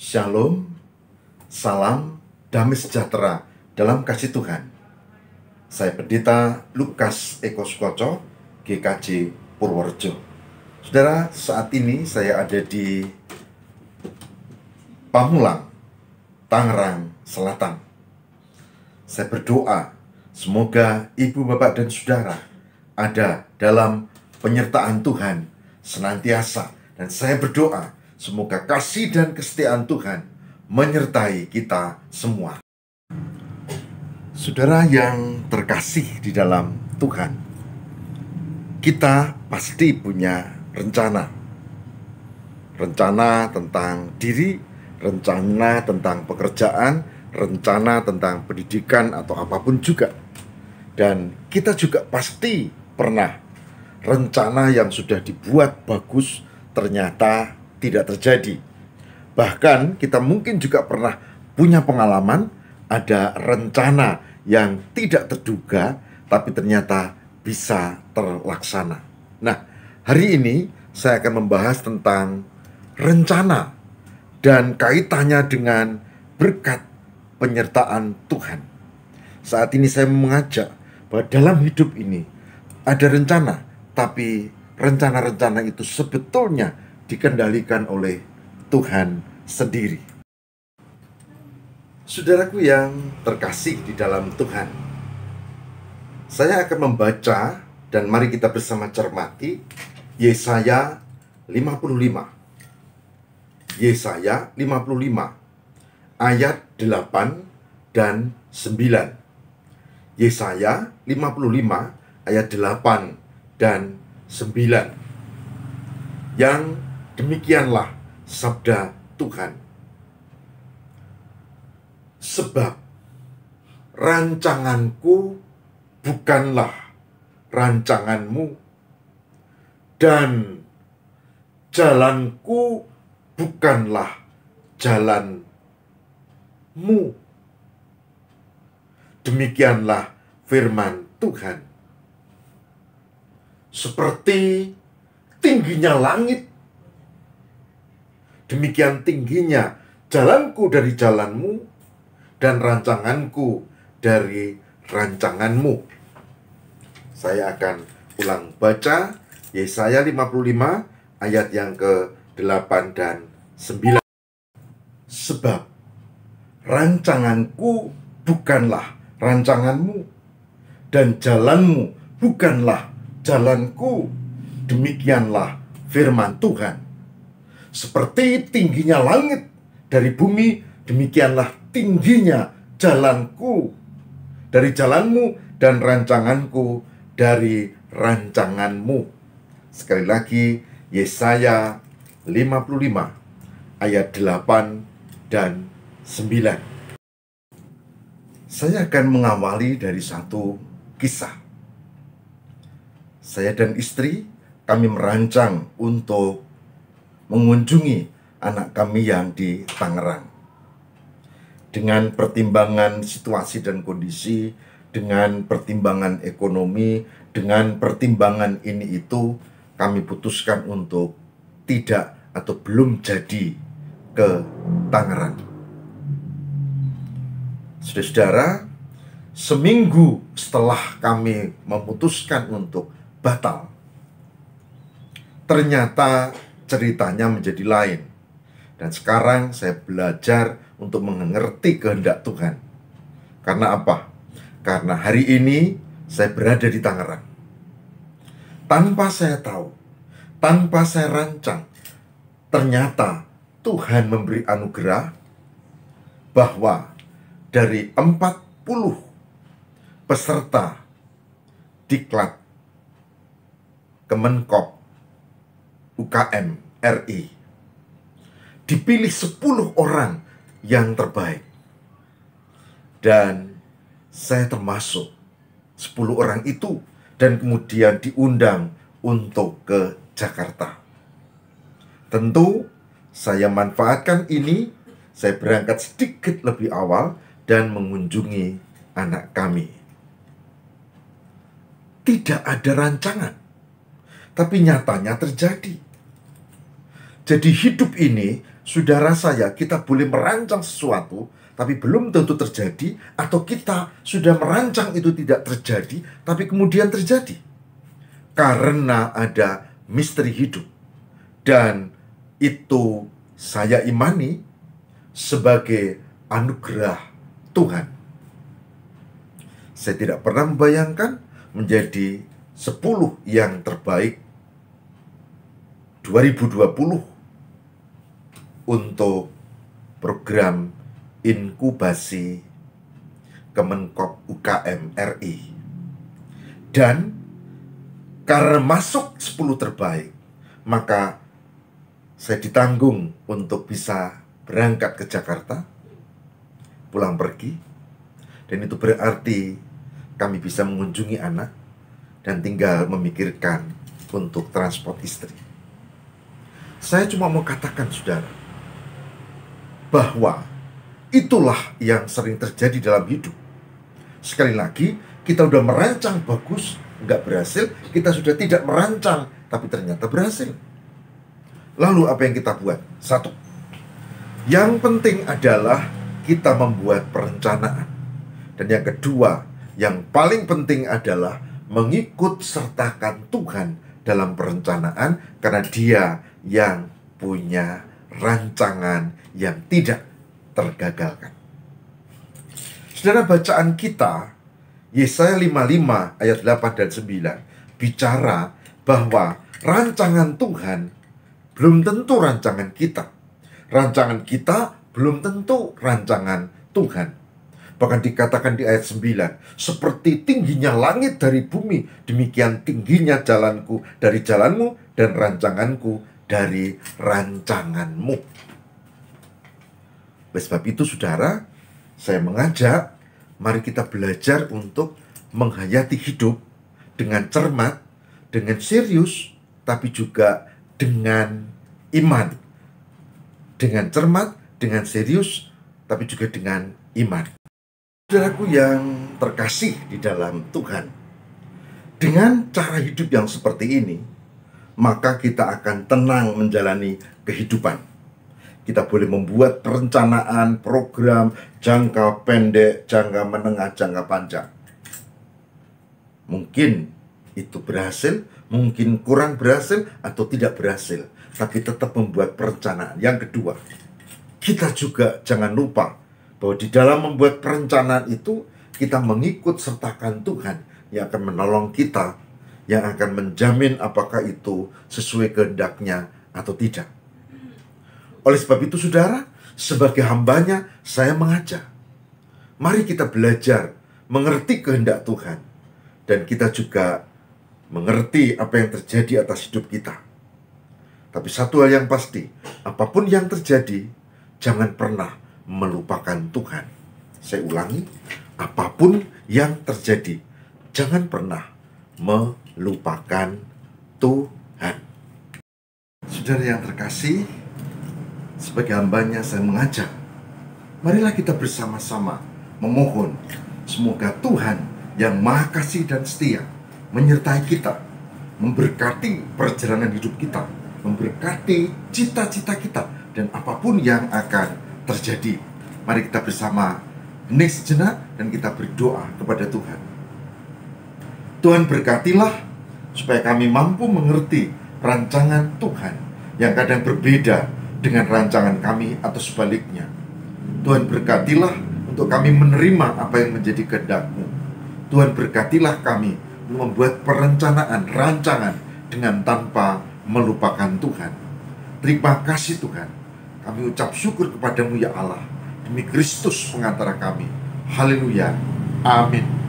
Shalom, salam, damai sejahtera dalam kasih Tuhan. Saya Pendeta Lukas Eko Sukoco, GKJ Purworejo. Saudara, saat ini saya ada di Pamulang, Tangerang Selatan. Saya berdoa, semoga ibu, bapak, dan saudara ada dalam penyertaan Tuhan senantiasa. Dan saya berdoa, semoga kasih dan kesetiaan Tuhan menyertai kita semua. Saudara yang terkasih di dalam Tuhan, kita pasti punya rencana. Rencana tentang diri, rencana tentang pekerjaan, rencana tentang pendidikan atau apapun juga. Dan kita juga pasti pernah rencana yang sudah dibuat bagus ternyata tidak terjadi. Bahkan kita mungkin juga pernah punya pengalaman ada rencana yang tidak terduga tapi ternyata bisa terlaksana. Nah, hari ini saya akan membahas tentang rencana dan kaitannya dengan berkat penyertaan Tuhan. Saat ini saya mengajak bahwa dalam hidup ini ada rencana, tapi rencana-rencana itu sebetulnya dikendalikan oleh Tuhan sendiri. Saudaraku yang terkasih di dalam Tuhan, saya akan membaca dan mari kita bersama cermati Yesaya 55. Yesaya 55 ayat 8 dan 9. Yesaya 55 ayat 8 dan 9. Yang demikianlah sabda Tuhan. Sebab rancanganku bukanlah rancanganmu, dan jalanku bukanlah jalanmu. Demikianlah firman Tuhan. Seperti tingginya langit, demikian tingginya jalanku dari jalanmu, dan rancanganku dari rancanganmu. Saya akan ulang baca Yesaya 55 ayat yang ke-8 dan 9. Sebab rancanganku bukanlah rancanganmu, dan jalanmu bukanlah jalanku. Demikianlah firman Tuhan. Seperti tingginya langit dari bumi, demikianlah tingginya jalanku dari jalanmu, dan rancanganku dari rancanganmu. Sekali lagi, Yesaya 55 ayat 8 dan 9. Saya akan mengawali dari satu kisah. Saya dan istri, kami merancang untuk mengunjungi anak kami yang di Tangerang. Dengan pertimbangan situasi dan kondisi, dengan pertimbangan ekonomi, dengan pertimbangan ini itu, kami putuskan untuk tidak atau belum jadi ke Tangerang. Saudara-saudara, seminggu setelah kami memutuskan untuk batal, ternyata ceritanya menjadi lain. Dan sekarang saya belajar untuk mengerti kehendak Tuhan. Karena apa? Karena hari ini saya berada di Tangerang. Tanpa saya tahu, tanpa saya rancang, ternyata Tuhan memberi anugerah bahwa dari 40 peserta diklat Kemenkop UKM RI, dipilih 10 orang yang terbaik. Dan saya termasuk 10 orang itu, dan kemudian diundang untuk ke Jakarta. Tentu saya manfaatkan ini, saya berangkat sedikit lebih awal dan mengunjungi anak kami. Tidak ada rancangan, tapi nyatanya terjadi. Jadi hidup ini, saudara saya, kita boleh merancang sesuatu, tapi belum tentu terjadi, atau kita sudah merancang itu tidak terjadi, tapi kemudian terjadi. Karena ada misteri hidup. Dan itu saya imani sebagai anugerah Tuhan. Saya tidak pernah membayangkan menjadi 10 yang terbaik 2020 untuk program inkubasi Kemenkop UKM RI. Dan karena masuk 10 terbaik, maka saya ditanggung untuk bisa berangkat ke Jakarta, pulang pergi. Dan itu berarti kami bisa mengunjungi anak dan tinggal memikirkan untuk transport istri. Saya cuma mau katakan, saudara, bahwa itulah yang sering terjadi dalam hidup. Sekali lagi, kita sudah merancang bagus, nggak berhasil. Kita sudah tidak merancang, tapi ternyata berhasil. Lalu apa yang kita buat? Satu, yang penting adalah kita membuat perencanaan. Dan yang kedua, yang paling penting adalah mengikut sertakan Tuhan dalam perencanaan, karena Dia yang punya rancangan yang tidak tergagalkan. Saudara, bacaan kita Yesaya 55 ayat 8 dan 9 bicara bahwa rancangan Tuhan belum tentu rancangan kita. Rancangan kita belum tentu rancangan Tuhan. Bahkan dikatakan di ayat 9, seperti tingginya langit dari bumi, demikian tingginya jalanku dari jalanmu dan rancanganku dari rancanganmu. Oleh sebab itu, saudara, saya mengajak, mari kita belajar untuk menghayati hidup dengan cermat, dengan serius, tapi juga dengan iman. Dengan cermat, dengan serius, tapi juga dengan iman. Saudaraku yang terkasih di dalam Tuhan, dengan cara hidup yang seperti ini, maka kita akan tenang menjalani kehidupan. Kita boleh membuat perencanaan, program, jangka pendek, jangka menengah, jangka panjang. Mungkin itu berhasil, mungkin kurang berhasil, atau tidak berhasil. Tapi tetap membuat perencanaan. Yang kedua, kita juga jangan lupa bahwa di dalam membuat perencanaan itu, kita mengikut sertakan Tuhan yang akan menolong kita, yang akan menjamin apakah itu sesuai kehendaknya atau tidak. Oleh sebab itu, saudara, sebagai hambanya, saya mengajak, mari kita belajar mengerti kehendak Tuhan, dan kita juga mengerti apa yang terjadi atas hidup kita. Tapi satu hal yang pasti, apapun yang terjadi, jangan pernah melupakan Tuhan. Saya ulangi, apapun yang terjadi, jangan pernah melupakan Tuhan. Saudara yang terkasih, sebagai hambanya saya mengajak, marilah kita bersama-sama memohon semoga Tuhan yang Maha Kasih dan setia menyertai kita, memberkati perjalanan hidup kita, memberkati cita-cita kita, dan apapun yang akan terjadi. Mari kita bersama hening sejenak dan kita berdoa kepada Tuhan. Tuhan, berkatilah supaya kami mampu mengerti rancangan Tuhan yang kadang berbeda dengan rancangan kami atau sebaliknya. Tuhan, berkatilah untuk kami menerima apa yang menjadi kehendak-Mu. Tuhan, berkatilah kami membuat perencanaan, rancangan dengan tanpa melupakan Tuhan. Terima kasih Tuhan. Kami ucap syukur kepadamu ya Allah, demi Kristus pengantara kami. Haleluya. Amin.